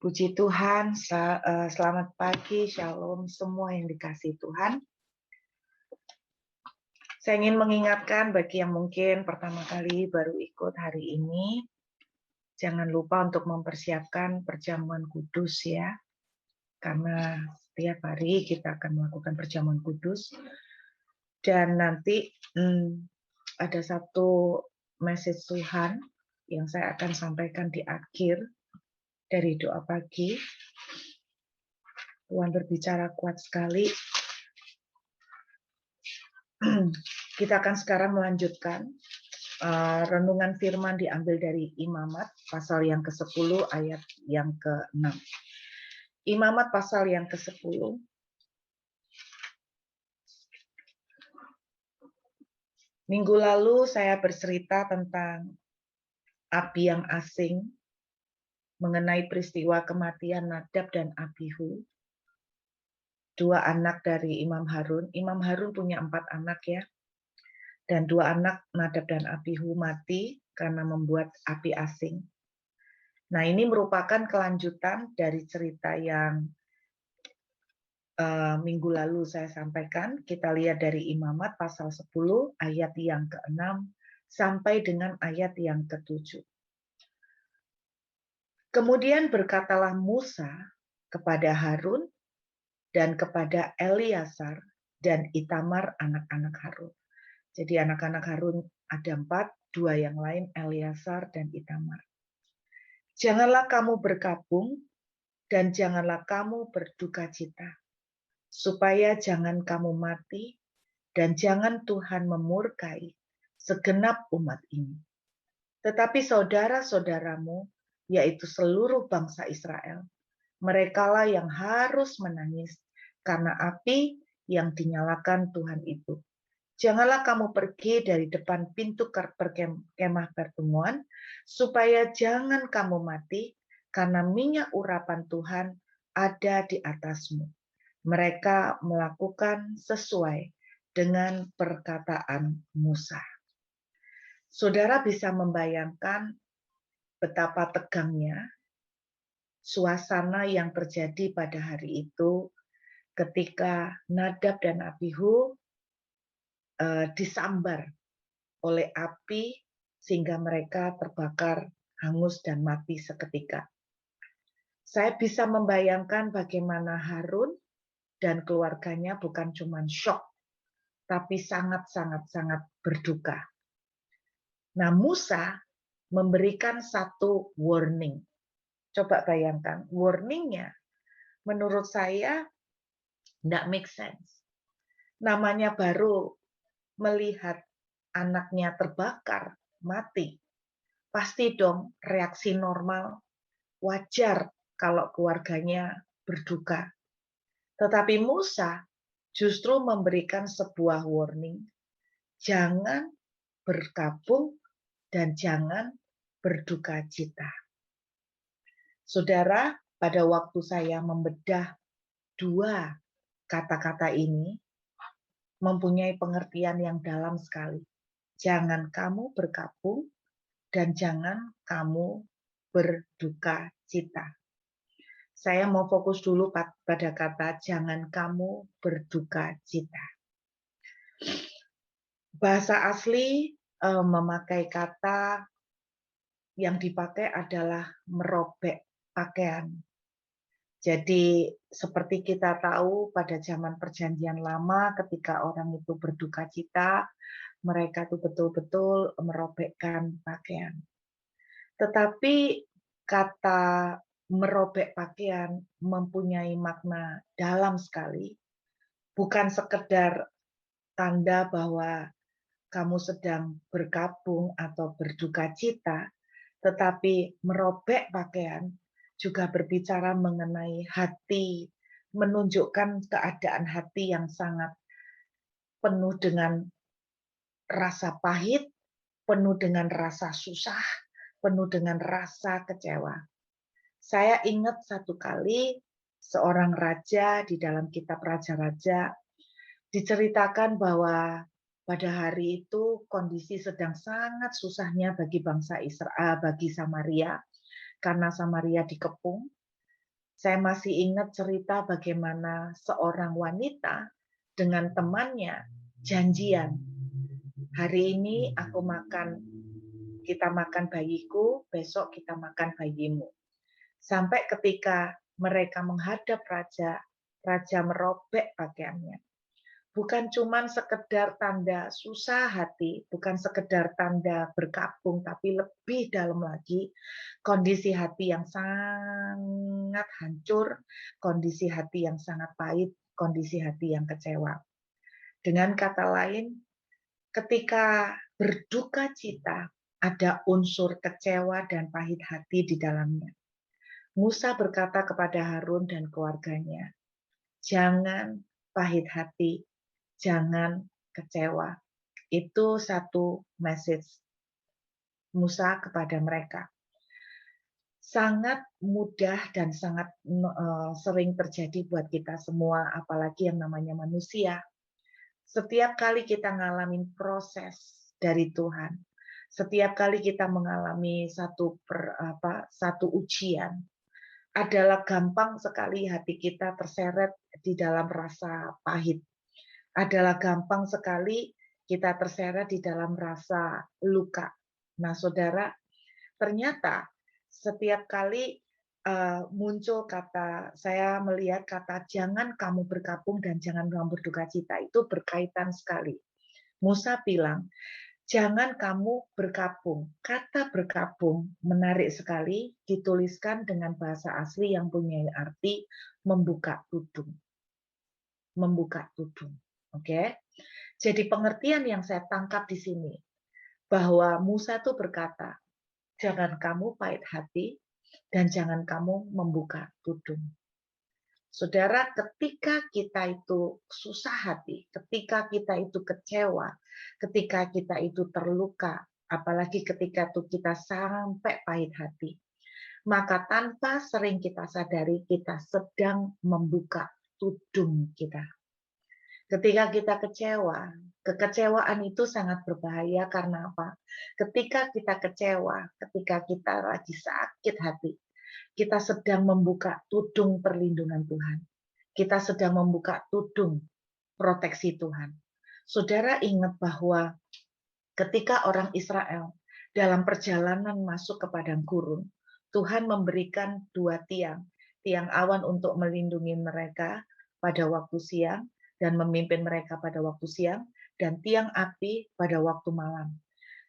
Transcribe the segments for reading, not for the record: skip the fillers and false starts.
Puji Tuhan, selamat pagi, shalom semua yang dikasihi Tuhan. Saya ingin mengingatkan bagi yang mungkin pertama kali baru ikut hari ini, jangan lupa untuk mempersiapkan perjamuan kudus ya. Karena setiap hari kita akan melakukan perjamuan kudus. Dan nanti ada satu message Tuhan yang saya akan sampaikan di akhir dari doa pagi. Tuhan berbicara kuat sekali. Kita akan sekarang melanjutkan renungan firman diambil dari Imamat pasal yang ke-10 ayat yang ke-6. Imamat pasal yang ke-10. Minggu lalu saya bercerita tentang api yang asing, mengenai peristiwa kematian Nadab dan Abihu, dua anak dari Imam Harun. Imam Harun punya 4 anak ya, dan 2 anak Nadab dan Abihu mati karena membuat api asing. Nah, ini merupakan kelanjutan dari cerita yang minggu lalu saya sampaikan. Kita lihat dari Imamat pasal 10 ayat yang ke-6 sampai dengan ayat yang ke-7. Kemudian berkatalah Musa kepada Harun dan kepada Eleazar dan Itamar anak-anak Harun. Jadi anak-anak Harun ada 4, 2 yang lain Eleazar dan Itamar. Janganlah kamu berkabung dan janganlah kamu berduka cita, supaya jangan kamu mati dan jangan Tuhan memurkai segenap umat ini. Tetapi saudara-saudaramu, yaitu seluruh bangsa Israel, merekalah yang harus menangis karena api yang dinyalakan Tuhan itu. Janganlah kamu pergi dari depan pintu kemah pertemuan, supaya jangan kamu mati, karena minyak urapan Tuhan ada di atasmu. Mereka melakukan sesuai dengan perkataan Musa. Saudara bisa membayangkan betapa tegangnya suasana yang terjadi pada hari itu ketika Nadab dan Abihu disambar oleh api sehingga mereka terbakar, hangus dan mati seketika. Saya bisa membayangkan bagaimana Harun dan keluarganya bukan cuma shock, tapi sangat berduka. Nah, Musa memberikan satu warning. Coba bayangkan, warningnya menurut saya tidak make sense. Namanya baru melihat anaknya terbakar, mati. Pasti dong reaksi normal, wajar kalau keluarganya berduka. Tetapi Musa justru memberikan sebuah warning, jangan berkabung dan jangan berduka cita. Saudara, pada waktu saya membedah 2 kata-kata ini, mempunyai pengertian yang dalam sekali. Jangan kamu berkabung dan jangan kamu berduka cita. Saya mau fokus dulu pada kata jangan kamu berduka cita. Bahasa asli memakai kata yang dipakai adalah merobek pakaian. Jadi seperti kita tahu pada zaman perjanjian lama ketika orang itu berduka cita, mereka itu betul-betul merobekkan pakaian. Tetapi kata merobek pakaian mempunyai makna dalam sekali, bukan sekedar tanda bahwa kamu sedang berkabung atau berduka cita, tetapi merobek pakaian juga berbicara mengenai hati, menunjukkan keadaan hati yang sangat penuh dengan rasa pahit, penuh dengan rasa susah, penuh dengan rasa kecewa. Saya ingat satu kali seorang raja di dalam kitab Raja-Raja diceritakan bahwa pada hari itu kondisi sedang sangat susahnya bagi bangsa Israel, bagi Samaria, karena Samaria dikepung Saya masih ingat cerita bagaimana seorang wanita dengan temannya janjian, hari ini kita makan bayiku, besok kita makan bayimu. Sampai ketika mereka menghadap raja, raja merobek pakaiannya. Bukan cuma sekedar tanda susah hati, bukan sekedar tanda berkabung, tapi lebih dalam lagi kondisi hati yang sangat hancur, kondisi hati yang sangat pahit, kondisi hati yang kecewa. Dengan kata lain, ketika berduka cita, ada unsur kecewa dan pahit hati di dalamnya. Musa berkata kepada Harun dan keluarganya, jangan pahit hati, jangan kecewa. Itu satu message Musa kepada mereka. Sangat mudah dan sangat sering terjadi buat kita semua, apalagi yang namanya manusia. Setiap kali kita ngalamin proses dari Tuhan, setiap kali kita mengalami satu ujian, adalah gampang sekali hati kita terseret di dalam rasa pahit. Adalah gampang sekali kita terseret di dalam rasa luka. Nah, saudara, ternyata setiap kali muncul saya melihat kata jangan kamu berkabung dan jangan kamu berduka cita, itu berkaitan sekali. Musa bilang, jangan kamu berkabung. Kata berkabung menarik sekali, dituliskan dengan bahasa asli yang punya arti membuka tudung. Membuka tudung. Oke? Jadi pengertian yang saya tangkap di sini, bahwa Musa itu berkata, jangan kamu pahit hati, dan jangan kamu membuka tudung. Saudara, ketika kita itu susah hati, ketika kita itu kecewa, ketika kita itu terluka, apalagi ketika itu kita sampai pahit hati, maka tanpa sering kita sadari, kita sedang membuka tudung kita. Ketika kita kecewa, kekecewaan itu sangat berbahaya karena apa? Ketika kita kecewa, ketika kita lagi sakit hati, kita sedang membuka tudung perlindungan Tuhan. Kita sedang membuka tudung proteksi Tuhan. Saudara ingat bahwa ketika orang Israel dalam perjalanan masuk ke padang gurun, Tuhan memberikan 2 tiang. Tiang awan untuk melindungi mereka pada waktu siang dan memimpin mereka pada waktu siang, dan tiang api pada waktu malam.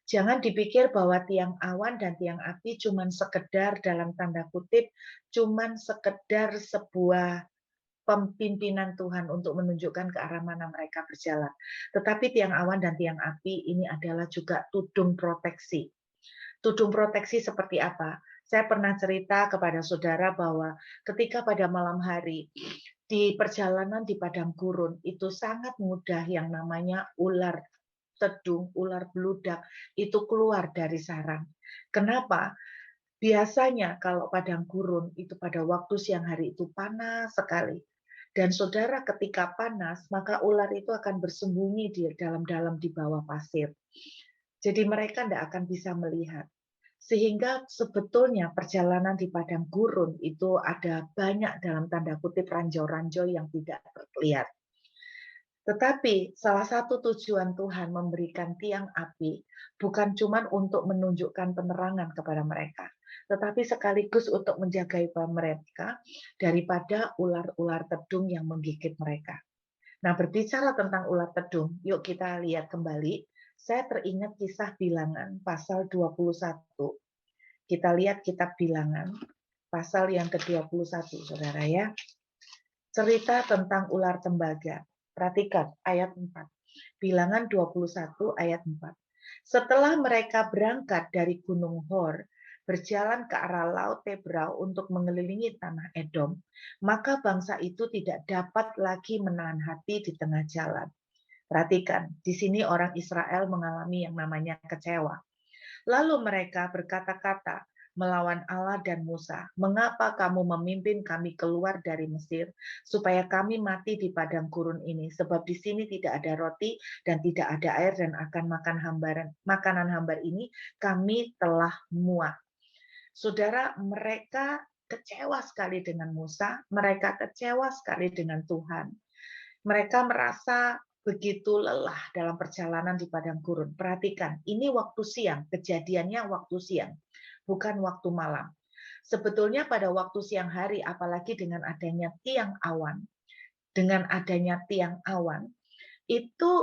Jangan dipikir bahwa tiang awan dan tiang api cuman sekedar dalam tanda kutip, cuman sekedar sebuah pimpinan Tuhan untuk menunjukkan ke arah mana mereka berjalan. Tetapi tiang awan dan tiang api ini adalah juga tudung proteksi. Tudung proteksi seperti apa? Saya pernah cerita kepada saudara bahwa ketika pada malam hari di perjalanan di padang gurun itu sangat mudah yang namanya ular tedung, ular beludak itu keluar dari sarang. Kenapa? Biasanya kalau padang gurun itu pada waktu siang hari itu panas sekali. Dan saudara ketika panas, maka ular itu akan bersembunyi di dalam-dalam di bawah pasir. Jadi mereka tidak akan bisa melihat. Sehingga sebetulnya perjalanan di padang gurun itu ada banyak dalam tanda kutip ranjau-ranjau yang tidak terlihat. Tetapi salah satu tujuan Tuhan memberikan tiang api bukan cuma untuk menunjukkan penerangan kepada mereka, tetapi sekaligus untuk menjaga mereka daripada ular-ular tedung yang menggigit mereka. Nah, berbicara tentang ular tedung, yuk kita lihat kembali. Saya teringat kisah Bilangan pasal 21. Kita lihat kitab Bilangan pasal yang ke-21, Saudara ya. Cerita tentang ular tembaga. Perhatikan ayat 4. Bilangan 21 ayat 4. Setelah mereka berangkat dari Gunung Hor, berjalan ke arah Laut Tebrau untuk mengelilingi tanah Edom, maka bangsa itu tidak dapat lagi menahan hati di tengah jalan. Perhatikan, di sini orang Israel mengalami yang namanya kecewa. Lalu mereka berkata-kata melawan Allah dan Musa, "Mengapa kamu memimpin kami keluar dari Mesir, supaya kami mati di padang gurun ini? Sebab di sini tidak ada roti dan tidak ada air, dan akan makan makanan hambar ini kami telah muak." Saudara, mereka kecewa sekali dengan Musa, mereka kecewa sekali dengan Tuhan. Mereka merasa begitu lelah dalam perjalanan di padang gurun. Perhatikan, ini waktu siang, kejadiannya waktu siang, bukan waktu malam. Sebetulnya pada waktu siang hari, apalagi dengan adanya tiang awan, itu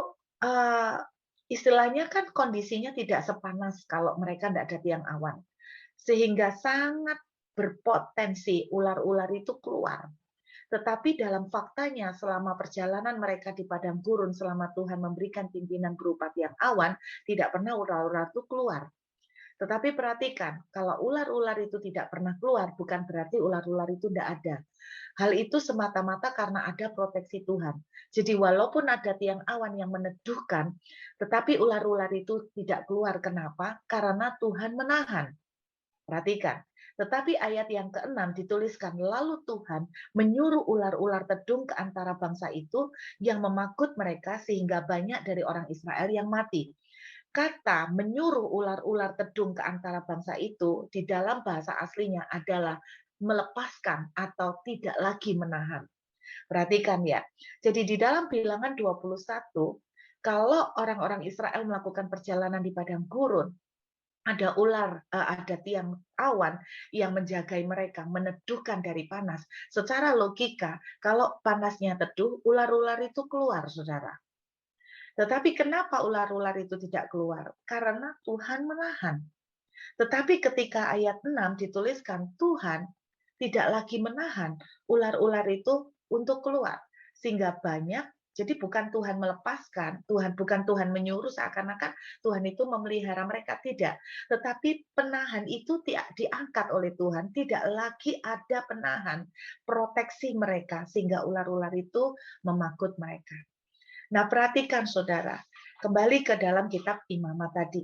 istilahnya kan kondisinya tidak sepanas kalau mereka tidak ada tiang awan. Sehingga sangat berpotensi ular-ular itu keluar. Tetapi dalam faktanya selama perjalanan mereka di padang gurun, selama Tuhan memberikan pimpinan berupa tiang awan, tidak pernah ular-ular itu keluar. Tetapi perhatikan, kalau ular-ular itu tidak pernah keluar, bukan berarti ular-ular itu tidak ada. Hal itu semata-mata karena ada proteksi Tuhan. Jadi walaupun ada tiang awan yang meneduhkan, tetapi ular-ular itu tidak keluar. Kenapa? Karena Tuhan menahan. Perhatikan. Tetapi ayat yang ke-6 dituliskan, lalu Tuhan menyuruh ular-ular tedung ke antara bangsa itu yang memakut mereka sehingga banyak dari orang Israel yang mati. Kata menyuruh ular-ular tedung ke antara bangsa itu di dalam bahasa aslinya adalah melepaskan atau tidak lagi menahan. Perhatikan ya. Jadi di dalam Bilangan 21, kalau orang-orang Israel melakukan perjalanan di padang gurun, ada ada tiang awan yang menjagai mereka, meneduhkan dari panas. Secara logika, kalau panasnya teduh, ular-ular itu keluar, saudara. Tetapi kenapa ular-ular itu tidak keluar? Karena Tuhan menahan. Tetapi ketika ayat 6 dituliskan, Tuhan tidak lagi menahan ular-ular itu untuk keluar. Sehingga banyak, jadi bukan Tuhan melepaskan, bukan Tuhan menyuruh seakan-akan Tuhan itu memelihara mereka, tidak. Tetapi penahan itu tidak diangkat oleh Tuhan, tidak lagi ada penahan, proteksi mereka, sehingga ular-ular itu memakut mereka. Nah, perhatikan saudara, kembali ke dalam kitab Imamat tadi.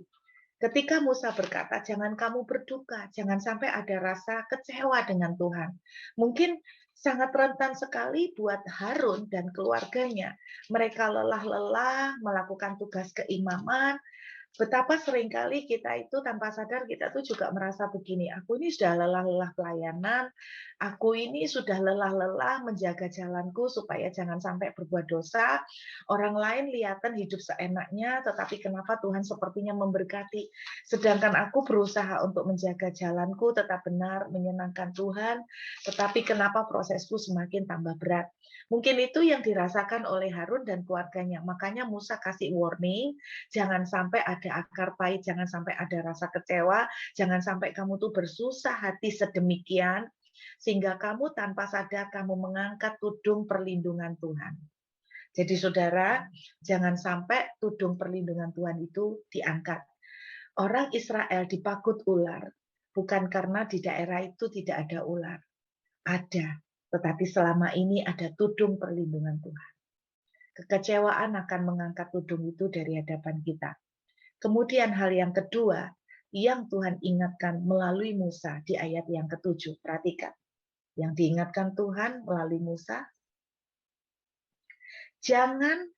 Ketika Musa berkata, jangan kamu berduka, jangan sampai ada rasa kecewa dengan Tuhan. Mungkin sangat rentan sekali buat Harun dan keluarganya. Mereka lelah-lelah melakukan tugas keimaman. Betapa seringkali kita itu tanpa sadar kita tuh juga merasa begini, aku ini sudah lelah-lelah pelayanan, aku ini sudah lelah-lelah menjaga jalanku supaya jangan sampai berbuat dosa, orang lain lihatan hidup seenaknya, tetapi kenapa Tuhan sepertinya memberkati, sedangkan aku berusaha untuk menjaga jalanku tetap benar, menyenangkan Tuhan, tetapi kenapa prosesku semakin tambah berat. Mungkin itu yang dirasakan oleh Harun dan keluarganya, makanya Musa kasih warning, jangan sampai ada akar pahit, jangan sampai ada rasa kecewa, jangan sampai kamu tuh bersusah hati sedemikian, sehingga kamu tanpa sadar kamu mengangkat tudung perlindungan Tuhan. Jadi saudara, jangan sampai tudung perlindungan Tuhan itu diangkat. Orang Israel dipakut ular, bukan karena di daerah itu tidak ada ular. Ada, tetapi selama ini ada tudung perlindungan Tuhan. Kekecewaan akan mengangkat tudung itu dari hadapan kita. Kemudian hal yang kedua yang Tuhan ingatkan melalui Musa di ayat yang ke-7. Perhatikan. Yang diingatkan Tuhan melalui Musa, jangan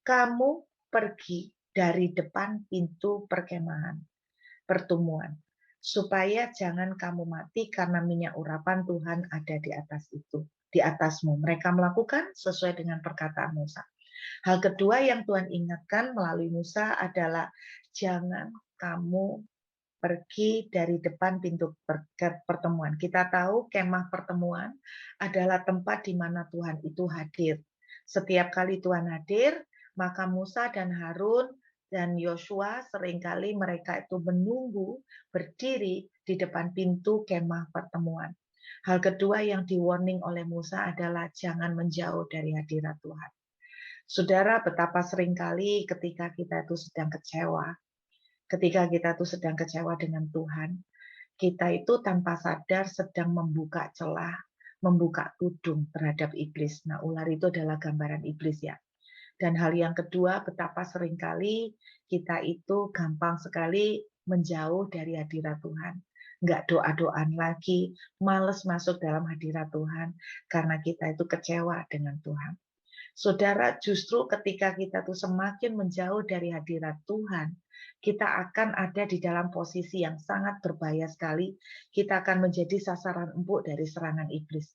kamu pergi dari depan pintu perkemahan, pertemuan, supaya jangan kamu mati karena minyak urapan Tuhan ada di atas itu, di atasmu. Mereka melakukan sesuai dengan perkataan Musa. Hal kedua yang Tuhan ingatkan melalui Musa adalah jangan kamu pergi dari depan pintu pertemuan. Kita tahu kemah pertemuan adalah tempat di mana Tuhan itu hadir. Setiap kali Tuhan hadir, maka Musa dan Harun dan Yosua seringkali mereka itu menunggu berdiri di depan pintu kemah pertemuan. Hal kedua yang di-warning oleh Musa adalah jangan menjauh dari hadirat Tuhan. Saudara, betapa seringkali ketika kita itu sedang kecewa, ketika kita itu sedang kecewa dengan Tuhan, kita itu tanpa sadar sedang membuka celah, membuka tudung terhadap iblis. Nah, ular itu adalah gambaran iblis ya. Dan hal yang kedua, betapa seringkali kita itu gampang sekali menjauh dari hadirat Tuhan. Nggak doa-doaan lagi, males masuk dalam hadirat Tuhan, karena kita itu kecewa dengan Tuhan. Saudara, justru ketika kita tuh semakin menjauh dari hadirat Tuhan, kita akan ada di dalam posisi yang sangat berbahaya sekali. Kita akan menjadi sasaran empuk dari serangan iblis.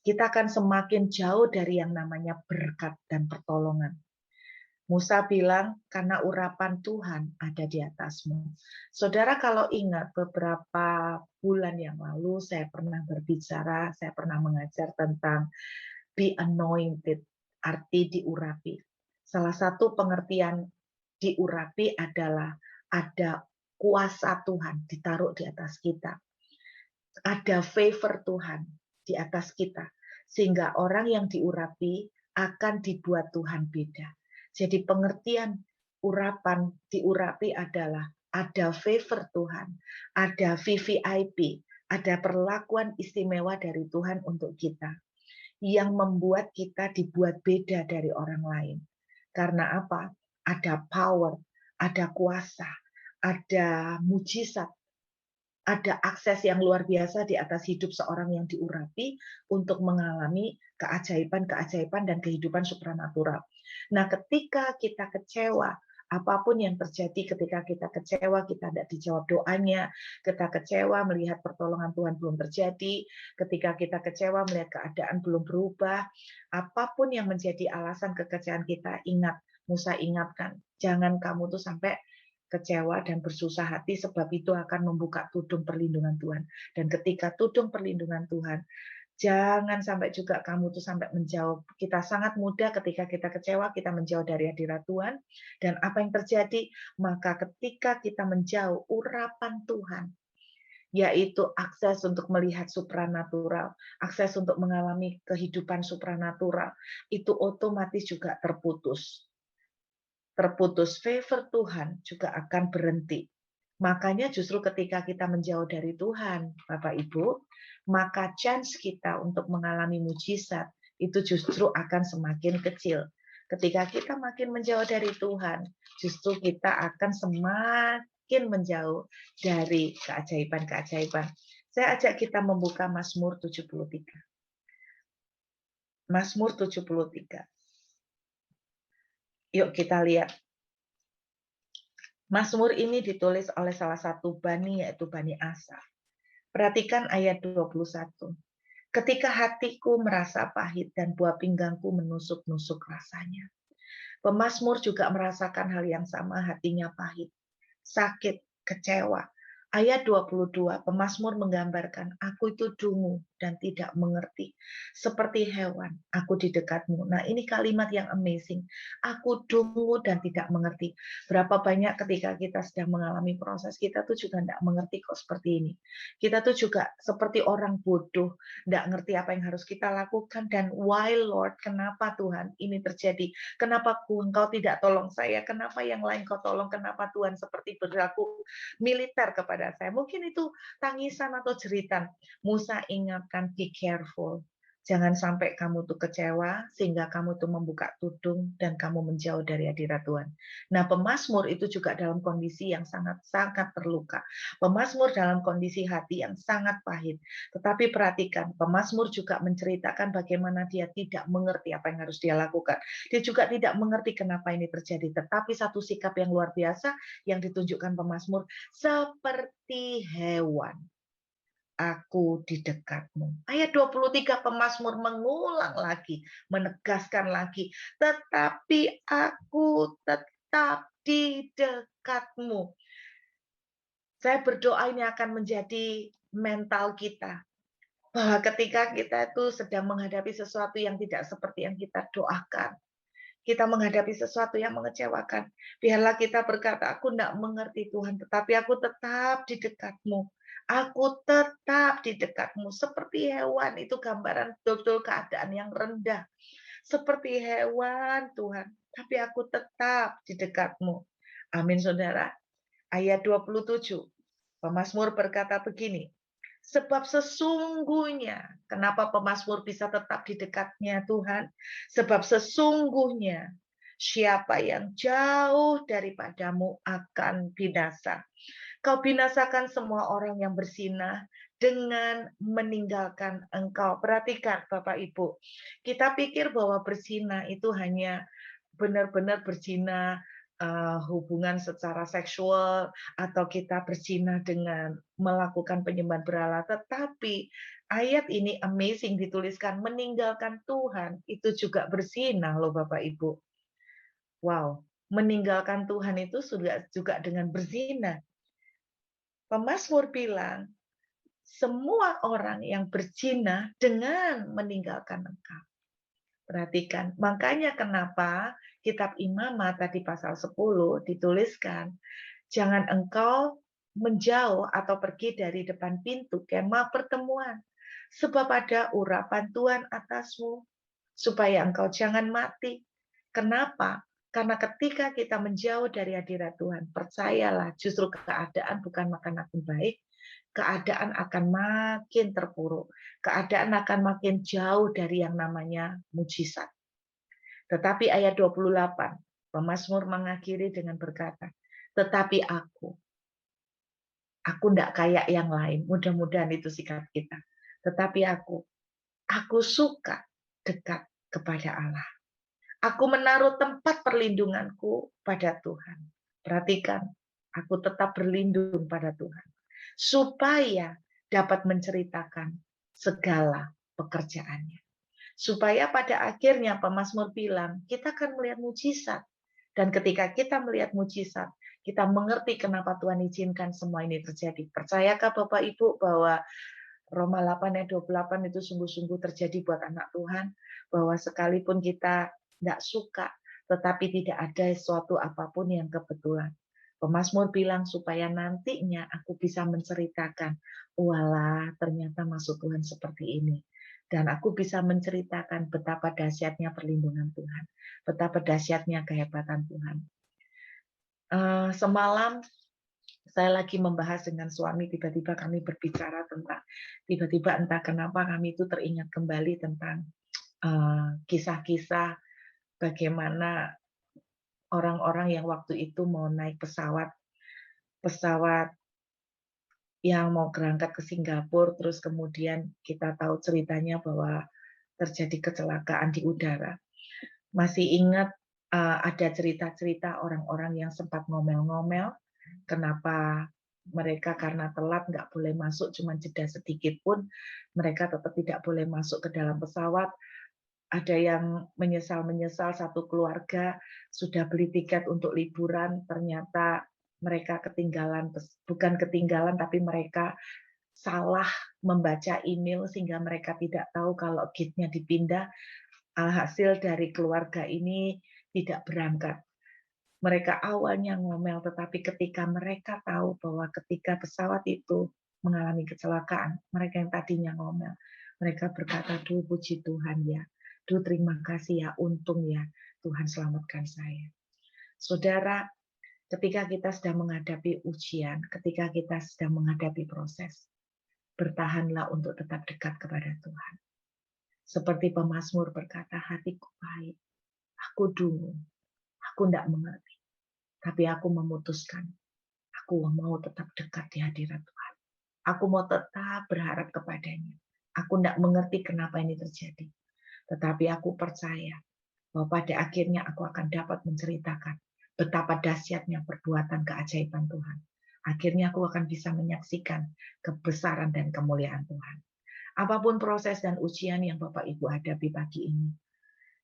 Kita akan semakin jauh dari yang namanya berkat dan pertolongan. Musa bilang, karena urapan Tuhan ada di atasmu. Saudara, kalau ingat beberapa bulan yang lalu saya pernah berbicara, saya pernah mengajar tentang be anointed, arti diurapi. Salah satu pengertian diurapi adalah ada kuasa Tuhan ditaruh di atas kita. Ada favor Tuhan di atas kita. Sehingga orang yang diurapi akan dibuat Tuhan beda. Jadi pengertian urapan diurapi adalah ada favor Tuhan, ada VVIP, ada perlakuan istimewa dari Tuhan untuk kita yang membuat kita dibuat beda dari orang lain. Karena apa? Ada power, ada kuasa, ada mujizat, ada akses yang luar biasa di atas hidup seorang yang diurapi untuk mengalami keajaiban-keajaiban dan kehidupan supranatural. Nah, ketika kita kecewa, apapun yang terjadi ketika kita kecewa, kita tidak dijawab doanya, kita kecewa melihat pertolongan Tuhan belum terjadi, ketika kita kecewa melihat keadaan belum berubah, apapun yang menjadi alasan kekecewaan kita, ingat, Musa ingatkan, jangan kamu tuh sampai kecewa dan bersusah hati sebab itu akan membuka tudung perlindungan Tuhan. Dan ketika tudung perlindungan Tuhan, jangan sampai juga kamu tuh sampai menjauh. Kita sangat mudah ketika kita kecewa, kita menjauh dari hadirat Tuhan. Dan apa yang terjadi? Maka ketika kita menjauh, urapan Tuhan, yaitu akses untuk melihat supranatural, akses untuk mengalami kehidupan supranatural, itu otomatis juga terputus. Terputus favor Tuhan juga akan berhenti. Makanya justru ketika kita menjauh dari Tuhan, Bapak Ibu, maka chance kita untuk mengalami mujizat itu justru akan semakin kecil. Ketika kita makin menjauh dari Tuhan, justru kita akan semakin menjauh dari keajaiban-keajaiban. Saya ajak kita membuka Mazmur 73. Mazmur 73. Yuk kita lihat. Mazmur ini ditulis oleh salah satu bani, yaitu Bani Asaf. Perhatikan ayat 21. Ketika hatiku merasa pahit dan buah pinggangku menusuk-nusuk rasanya. Pemazmur juga merasakan hal yang sama, hatinya pahit, sakit, kecewa. Ayat 22, pemazmur menggambarkan, aku itu dungu dan tidak mengerti. Seperti hewan, aku di dekatmu. Nah, ini kalimat yang amazing. Aku dungu dan tidak mengerti. Berapa banyak ketika kita sedang mengalami proses, kita tuh juga tidak mengerti kok seperti ini. Kita tuh juga seperti orang bodoh, tidak ngerti apa yang harus kita lakukan. Dan why Lord, kenapa Tuhan ini terjadi? Kenapa Engkau tidak tolong saya? Kenapa yang lain kau tolong? Kenapa Tuhan seperti berlaku militer kepada saya? Mungkin itu tangisan atau jeritan. Musa ingatkan, be careful. Jangan sampai kamu tuh kecewa sehingga kamu tuh membuka tudung dan kamu menjauh dari hadirat Tuhan. Nah, pemazmur itu juga dalam kondisi yang sangat-sangat terluka. Pemazmur dalam kondisi hati yang sangat pahit. Tetapi perhatikan, pemazmur juga menceritakan bagaimana dia tidak mengerti apa yang harus dia lakukan. Dia juga tidak mengerti kenapa ini terjadi. Tetapi satu sikap yang luar biasa yang ditunjukkan pemazmur, seperti hewan aku di dekatmu. Ayat 23 pemazmur mengulang lagi, menegaskan lagi, tetapi aku tetap di dekatmu. Saya berdoa ini akan menjadi mental kita. Bahwa ketika kita itu sedang menghadapi sesuatu yang tidak seperti yang kita doakan, kita menghadapi sesuatu yang mengecewakan, biarlah kita berkata, aku tidak mengerti Tuhan, tetapi aku tetap di dekatmu. Aku tetap di dekatmu. Seperti hewan, itu gambaran betul-betul keadaan yang rendah. Seperti hewan Tuhan, tapi aku tetap di dekatmu. Amin saudara. Ayat 27, pemazmur berkata begini, sebab sesungguhnya, kenapa pemazmur bisa tetap di dekatnya Tuhan? Sebab sesungguhnya siapa yang jauh daripadamu akan binasa. Kau binasakan semua orang yang berzinah dengan meninggalkan engkau. Perhatikan Bapak Ibu, kita pikir bahwa berzina itu hanya benar-benar berzina hubungan secara seksual atau kita berzina dengan melakukan penyembahan berhala, tetapi ayat ini amazing dituliskan meninggalkan Tuhan itu juga berzina loh Bapak Ibu. Wow, meninggalkan Tuhan itu juga dengan berzina. Pemazmur bilang, semua orang yang berzina dengan meninggalkan engkau. Perhatikan, makanya kenapa kitab Imamat tadi pasal 10 dituliskan, jangan engkau menjauh atau pergi dari depan pintu kemah pertemuan, sebab ada urapan Tuhan atasmu, supaya engkau jangan mati. Kenapa? Karena ketika kita menjauh dari hadirat Tuhan, percayalah justru keadaan bukan makin baik, keadaan akan makin terpuruk, keadaan akan makin jauh dari yang namanya mujizat. Tetapi ayat 28, pemazmur mengakhiri dengan berkata, tetapi aku tidak kayak yang lain. Mudah-mudahan itu sikap kita. Tetapi aku suka dekat kepada Allah. Aku menaruh tempat perlindunganku pada Tuhan. Perhatikan, aku tetap berlindung pada Tuhan. Supaya dapat menceritakan segala pekerjaannya. Supaya pada akhirnya pemazmur bilang, kita akan melihat mujizat. Dan ketika kita melihat mujizat, kita mengerti kenapa Tuhan izinkan semua ini terjadi. Percayakah Bapak Ibu bahwa Roma 8 ayat 28 itu sungguh-sungguh terjadi buat anak Tuhan, bahwa sekalipun kita tidak suka, tetapi tidak ada sesuatu apapun yang kebetulan. Pemazmur bilang supaya nantinya aku bisa menceritakan, walah ternyata maksud Tuhan seperti ini. Dan aku bisa menceritakan betapa dahsyatnya perlindungan Tuhan, betapa dahsyatnya kehebatan Tuhan. Semalam saya lagi membahas dengan suami, tiba-tiba kami berbicara tentang, tiba-tiba entah kenapa kami itu teringat kembali tentang kisah-kisah bagaimana orang-orang yang waktu itu mau naik pesawat yang mau berangkat ke Singapura, terus kemudian kita tahu ceritanya bahwa terjadi kecelakaan di udara. Masih ingat ada cerita-cerita orang-orang yang sempat ngomel-ngomel, kenapa mereka karena telat nggak boleh masuk, cuma jeda sedikit pun mereka tetap tidak boleh masuk ke dalam pesawat. Ada yang menyesal-menyesal, satu keluarga sudah beli tiket untuk liburan, ternyata mereka ketinggalan, bukan ketinggalan, tapi mereka salah membaca email sehingga mereka tidak tahu kalau gate-nya dipindah. Hasil dari keluarga ini tidak berangkat. Mereka awalnya ngomel, tetapi ketika mereka tahu bahwa ketika pesawat itu mengalami kecelakaan, mereka yang tadinya ngomel, mereka berkata, duh puji Tuhan ya, duh terima kasih ya, untung ya, Tuhan selamatkan saya. Saudara, ketika kita sedang menghadapi ujian, ketika kita sedang menghadapi proses, bertahanlah untuk tetap dekat kepada Tuhan. Seperti pemazmur berkata, hatiku baik, aku dungu, aku tidak mengerti, tapi aku memutuskan, aku mau tetap dekat di hadirat Tuhan. Aku mau tetap berharap kepadanya. Aku tidak mengerti kenapa ini terjadi, tetapi aku percaya bahwa pada akhirnya aku akan dapat menceritakan betapa dahsyatnya perbuatan keajaiban Tuhan. Akhirnya aku akan bisa menyaksikan kebesaran dan kemuliaan Tuhan. Apapun proses dan ujian yang Bapak Ibu hadapi pagi ini,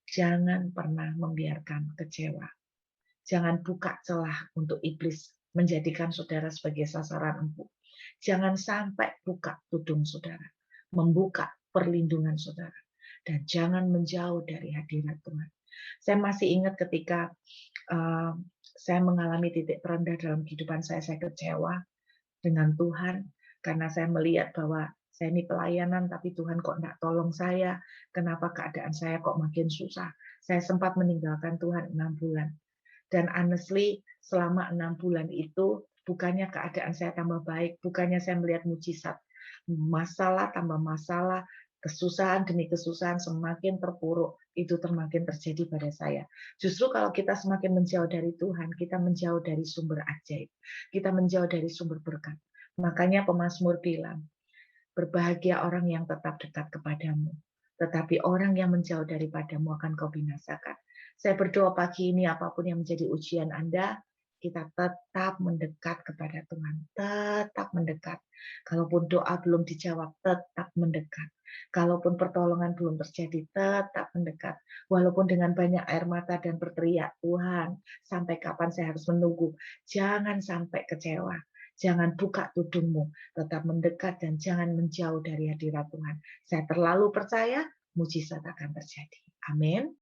jangan pernah membiarkan kecewa. Jangan buka celah untuk iblis menjadikan saudara sebagai sasaran empuk. Jangan sampai buka tudung saudara, membuka perlindungan saudara. Dan jangan menjauh dari hadirat Tuhan. Saya masih ingat ketika saya mengalami titik terendah dalam kehidupan saya kecewa dengan Tuhan, karena saya melihat bahwa saya ini pelayanan, tapi Tuhan kok enggak tolong saya, kenapa keadaan saya kok makin susah. Saya sempat meninggalkan Tuhan 6 bulan. Dan honestly, selama 6 bulan itu, bukannya keadaan saya tambah baik, bukannya saya melihat mujizat. Masalah tambah masalah, kesusahan demi kesusahan semakin terpuruk, itu semakin terjadi pada saya. Justru kalau kita semakin menjauh dari Tuhan, kita menjauh dari sumber ajaib. Kita menjauh dari sumber berkat. Makanya pemazmur bilang, Berbahagia orang yang tetap dekat kepadamu, tetapi orang yang menjauh daripadamu akan kau binasakan. Saya berdoa pagi ini apapun yang menjadi ujian Anda, kita tetap mendekat kepada Tuhan, tetap mendekat. Kalaupun doa belum dijawab, tetap mendekat. Kalaupun pertolongan belum terjadi, tetap mendekat. Walaupun dengan banyak air mata dan berteriak, Tuhan, sampai kapan saya harus menunggu? Jangan sampai kecewa. Jangan buka tudungmu, tetap mendekat dan jangan menjauh dari hadirat Tuhan. Saya terlalu percaya, mujizat akan terjadi. Amin.